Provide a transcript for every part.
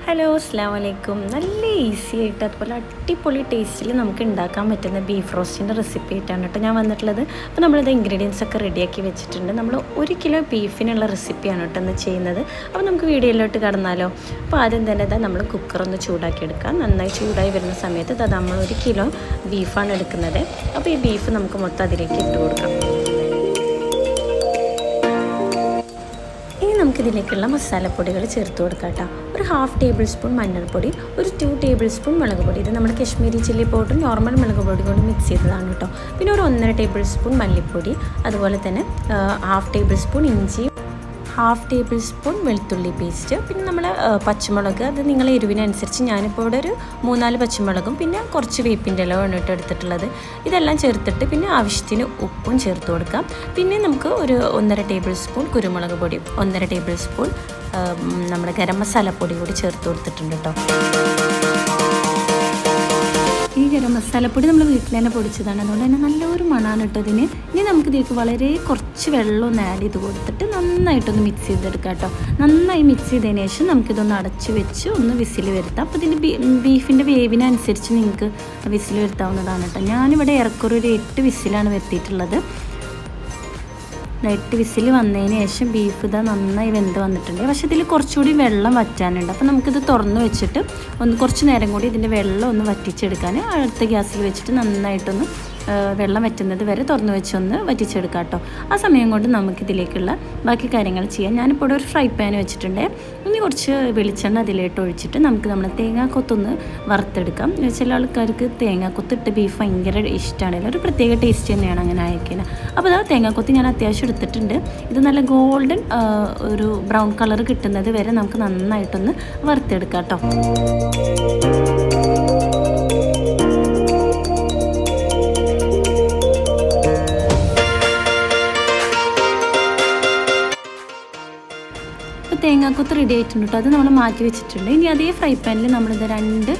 Hello അസ്സലാമു അലൈക്കും. നല്ല ഈസി ആയിട്ട് അതുപോലെ അടിപൊളി ടേസ്റ്റിൽ നമുക്ക് ഉണ്ടാക്കാൻ പറ്റുന്ന ബീഫ് റോസ്റ്റിൻ്റെ റെസിപ്പി ആയിട്ടാണ് കേട്ടോ ഞാൻ വന്നിട്ടുള്ളത്. അപ്പോൾ നമ്മളിത് ഇൻഗ്രീഡിയൻസ് ഒക്കെ റെഡിയാക്കി വെച്ചിട്ടുണ്ട്. നമ്മൾ 1 കിലോ ബീഫിനുള്ള റെസിപ്പിയാണ് കേട്ടോ ഇന്ന് ചെയ്യുന്നത്. അപ്പോൾ നമുക്ക് വീഡിയോയിലോട്ട് കടന്നാലോ. അപ്പോൾ ആദ്യം തന്നെ നമ്മൾ കുക്കറൊന്ന് ചൂടാക്കി എടുക്കാം. നന്നായി ചൂടായി വരുന്ന സമയത്ത് നമ്മൾ 1 കിലോ ബീഫാണ് എടുക്കുന്നത്. അപ്പോൾ ഈ ബീഫ് നമുക്ക് മൊത്തം അതിലേക്ക് ഇട്ട് കൊടുക്കാം. നമുക്കിതിലേക്കുള്ള മസാലപ്പൊടികൾ ചേർത്ത് കൊടുക്കാം കേട്ടോ. ഒരു 1/2 ടേബിൾ സ്പൂൺ മഞ്ഞൾപ്പൊടി, ഒരു 2 ടേബിൾ സ്പൂൺ മുളക് പൊടി. ഇത് നമ്മൾ കശ്മീരി ചില്ലി പൗഡർ നോർമൽ മുളക് പൊടി കൊണ്ട് മിക്സ് ചെയ്തതാണ് കേട്ടോ. പിന്നെ ഒരു 1.5 ടേബിൾ സ്പൂൺ മല്ലിപ്പൊടി, അതുപോലെ തന്നെ 1/2 ടേബിൾ സ്പൂൺ ഇഞ്ചി, 1/2 ടേബിൾ സ്പൂൺ വെളുത്തുള്ളി പേസ്റ്റ്, പിന്നെ നമ്മൾ പച്ചമുളക്, അത് നിങ്ങളെ എരിവിനനുസരിച്ച് ഞാനിപ്പോൾ ഇവിടെ ഒരു 3-4 പച്ചമുളകും പിന്നെ കുറച്ച് വേപ്പിൻ്റെ ഇലയാണ് എടുത്തിട്ടുള്ളത്. ഇതെല്ലാം ചേർത്തിട്ട് പിന്നെ ആവശ്യത്തിന് ഉപ്പും ചേർത്ത് കൊടുക്കാം. പിന്നെ നമുക്ക് ഒരു 1.5 ടേബിൾ സ്പൂൺ കുരുമുളക് പൊടി, 1.5 ടേബിൾ സ്പൂൺ നമ്മുടെ ഗരം മസാലപ്പൊടി കൂടി ചേർത്ത് കൊടുത്തിട്ടുണ്ട് കേട്ടോ. ഈ ഗരം മസാലപ്പൊടി നമ്മൾ വീട്ടിൽ തന്നെ പൊടിച്ചതാണ്, അതുകൊണ്ട് തന്നെ നല്ലൊരു മണമാണ് ഇട്ടതിന്. ഇനി നമുക്ക് ഇതിലേക്ക് വളരെ കുറച്ച് വെള്ളം ഒന്ന് ആഡ് ചെയ്ത് കൊടുത്തിട്ട് നന്നായിട്ടൊന്ന് മിക്സ് ചെയ്തെടുക്കാം കേട്ടോ. നന്നായി മിക്സ് ചെയ്തതിന് ശേഷം നമുക്കിതൊന്ന് അടച്ച് വെച്ച് ഒന്ന് വിസിൽ വരുത്താം. അപ്പോൾ ഇതിൻ്റെ ബീഫിൻ്റെ വേവിനനുസരിച്ച് നിങ്ങൾക്ക് വിസിൽ വരുത്താവുന്നതാണ് കേട്ടോ. ഞാനിവിടെ ഏറെക്കുറെ ഒരു 8 വിസിലാണ് വരുത്തിയിട്ടുള്ളത്. 8 വിസിൽ വന്നതിന് ശേഷം ബീഫ് നന്നായി വെന്ത് വന്നിട്ടുണ്ട്. പക്ഷേ ഇതിൽ കുറച്ചുകൂടി വെള്ളം വറ്റാനുണ്ട്. അപ്പോൾ നമുക്കിത് തുറന്ന് വെച്ചിട്ട് കുറച്ച് നേരം കൂടി ഇതിൻ്റെ വെള്ളം ഒന്ന് വറ്റിച്ചെടുക്കാൻ അടുത്ത ഗ്യാസിൽ വെച്ചിട്ട് നന്നായിട്ടൊന്ന് വെള്ളം വറ്റുന്നത് വരെ തുറന്ന് വെച്ചൊന്ന് വറ്റിച്ചെടുക്കാം കേട്ടോ. ആ സമയം കൊണ്ട് നമുക്കിതിലേക്കുള്ള ബാക്കി കാര്യങ്ങൾ ചെയ്യാം. ഞാനിപ്പോൾ ഇവിടെ ഒരു ഫ്രൈ പാൻ വെച്ചിട്ടുണ്ട്. ഇനി കുറച്ച് വെളിച്ചെണ്ണ അതിലേക്ക് ഒഴിച്ചിട്ട് നമുക്ക് നമ്മൾ തേങ്ങാക്കൊത്തൊന്ന് വറുത്തെടുക്കാം. ചില ആൾക്കാർക്ക് തേങ്ങാക്കൊത്തിട്ട് ബീഫ് ഭയങ്കര ഇഷ്ടമാണ്, ഒരു പ്രത്യേക ടേസ്റ്റ് തന്നെയാണ് അങ്ങനെ അയക്കുന്നത്. അപ്പോൾ തേങ്ങാക്കൊത്ത് ഞാൻ അത്യാവശ്യം എടുത്തിട്ടുണ്ട്. ഇത് നല്ല ഗോൾഡൻ ഒരു ബ്രൗൺ കളർ കിട്ടുന്നത് വരെ നമുക്ക് നന്നായിട്ടൊന്ന് വറുത്തെടുക്കാം കേട്ടോ. തേങ്ങാക്കൊത്ത് റെഡി ആയിട്ടുണ്ട് കേട്ടോ. അത് നമ്മൾ മാറ്റി വെച്ചിട്ടുണ്ട്. ഇനി അതേ ഫ്രൈ പാനിൽ നമ്മളിത് 2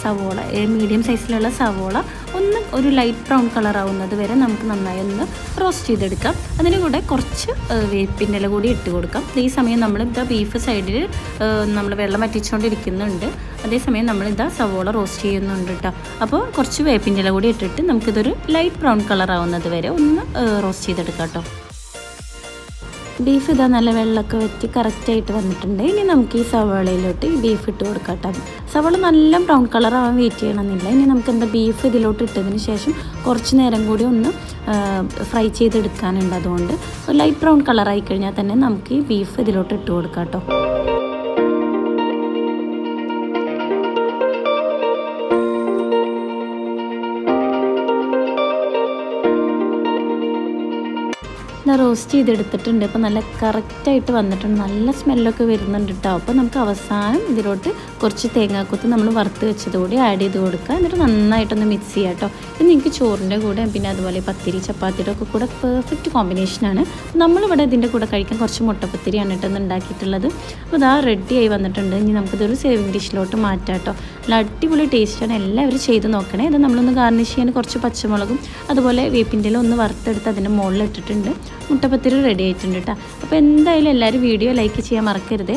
സവോള, മീഡിയം സൈസിലുള്ള സവോള ഒരു ലൈറ്റ് ബ്രൗൺ കളർ ആവുന്നത് വരെ നമുക്ക് നന്നായി ഒന്ന് റോസ്റ്റ് ചെയ്തെടുക്കാം. അതിന് കൂടെ കുറച്ച് വേപ്പിൻ്റെ ഇല കൂടി ഇട്ട് കൊടുക്കാം. ഈ സമയം നമ്മൾ ബീഫ് സൈഡിൽ നമ്മൾ വെള്ളം വറ്റിച്ചുകൊണ്ടിരിക്കുന്നുണ്ട്. അതേസമയം നമ്മളിതാ സവോള റോസ്റ്റ് ചെയ്യുന്നുണ്ട് കേട്ടോ. അപ്പോൾ കുറച്ച് വേപ്പിൻ്റെ ഇല കൂടി ഇട്ടിട്ട് നമുക്കിതൊരു ലൈറ്റ് ബ്രൗൺ കളർ ആവുന്നത് വരെ ഒന്ന് റോസ്റ്റ് ചെയ്തെടുക്കാം കേട്ടോ. ബീഫ് നല്ല വെള്ളമൊക്കെ വറ്റി കറക്റ്റായിട്ട് വന്നിട്ടുണ്ട്. ഇനി നമുക്ക് ഈ സവാളയിലോട്ട് ഈ ബീഫ് ഇട്ട് കൊടുക്കാം കേട്ടോ. സവാള നല്ല ബ്രൗൺ കളർ ആവാൻ വെയിറ്റ് ചെയ്യണമെന്നില്ല. ഇനി നമുക്ക് ബീഫ് ഇതിലോട്ട് ഇട്ടതിന് ശേഷം കുറച്ച് നേരം കൂടി ഒന്ന് ഫ്രൈ ചെയ്തെടുക്കാനുണ്ട്. അതുകൊണ്ട് ഒരു ലൈറ്റ് ബ്രൗൺ കളറായി കഴിഞ്ഞാൽ തന്നെ നമുക്ക് ഈ ബീഫ് ഇതിലോട്ട് ഇട്ട് കൊടുക്കാം കേട്ടോ. റോസ്റ്റ് ചെയ്തെടുത്തിട്ടുണ്ട്. അപ്പോൾ നല്ല കറക്റ്റായിട്ട് വന്നിട്ടുണ്ട്, നല്ല സ്മെല്ലൊക്കെ വരുന്നുണ്ട് കേട്ടോ. അപ്പോൾ നമുക്ക് അവസാനം ഇതിലോട്ട് കുറച്ച് തേങ്ങാക്കൊത്ത് നമ്മൾ വറുത്ത് വെച്ചതുകൂടി ആഡ് ചെയ്ത് കൊടുക്കുക. എന്നിട്ട് നന്നായിട്ടൊന്ന് മിക്സ് ചെയ്യാം കേട്ടോ. ഇത് നിങ്ങൾക്ക് ചോറിൻ്റെ കൂടെ പിന്നെ അതുപോലെ പത്തിരി ചപ്പാത്തിയുടെ ഒക്കെ കൂടെ പെർഫെക്റ്റ് കോമ്പിനേഷനാണ്. നമ്മളിവിടെ ഇതിൻ്റെ കൂടെ കഴിക്കാൻ കുറച്ച് മുട്ടപ്പത്തിരിയാണ് കേട്ടോ ഉണ്ടാക്കിയിട്ടുള്ളത്. അപ്പോൾ റെഡി ആയി വന്നിട്ടുണ്ട്. ഇനി നമുക്കിതൊരു സേവിങ് ഡിഷിലോട്ട് മാറ്റാം കേട്ടോ. നല്ല അടിപൊളി ടേസ്റ്റാണ്, എല്ലാവരും ചെയ്ത് നോക്കണേ. ഇത് നമ്മളൊന്ന് ഗാർണിഷ് ചെയ്യാൻ കുറച്ച് പച്ചമുളകും അതുപോലെ വേപ്പിൻ്റെ ഇല ഒന്ന് വറുത്തെടുത്ത് അതിൻ്റെ മുകളിൽ ഇട്ടിട്ടുണ്ട്. മുട്ടപ്പത്തിരി റെഡി ആയിട്ടുണ്ട് കേട്ടോ. അപ്പോൾ എന്തായാലും എല്ലാവരും വീഡിയോ ലൈക്ക് ചെയ്യാൻ മറക്കരുത്.